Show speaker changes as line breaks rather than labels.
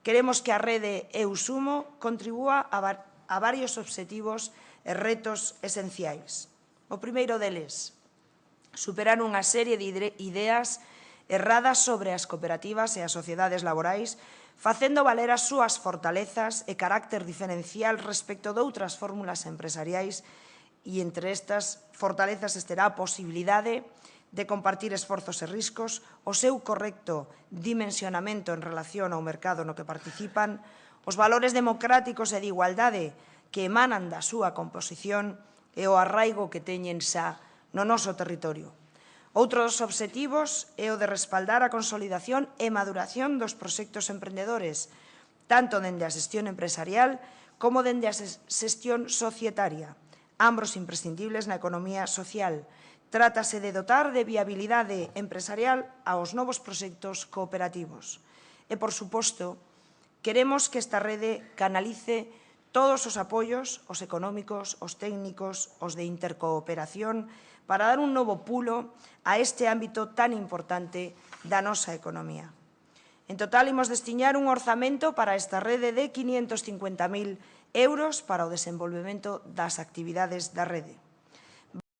Queremos que a rede Eu Sumo contribúa a varios obxectivos e retos esenciais. O primeiro deles, superar unha serie de ideas erradas sobre as cooperativas e as sociedades laborais, facendo valer as súas fortalezas e carácter diferencial respecto de outras fórmulas empresariais e entre estas fortalezas estará a posibilidade de compartir esforzos e riscos, o seu correcto dimensionamento en relación ao mercado no que participan, os valores democráticos e de igualdade que emanan da súa composición e o arraigo que teñen xa no noso territorio. Outro dos obxectivos é o de respaldar a consolidación e maduración dos proxectos emprendedores, tanto dende a xestión empresarial como dende a xestión societaria, ambos imprescindibles na economía social. Trátase de dotar de viabilidade empresarial aos novos proxectos cooperativos. E, por suposto, queremos que esta rede canalice todos os apoios, os económicos, os técnicos, os de intercooperación, para dar un novo pulo a este ámbito tan importante da nosa economía. En total, imos destiñar un orzamento para esta rede de 550.000 euros para o desenvolvemento das actividades da rede.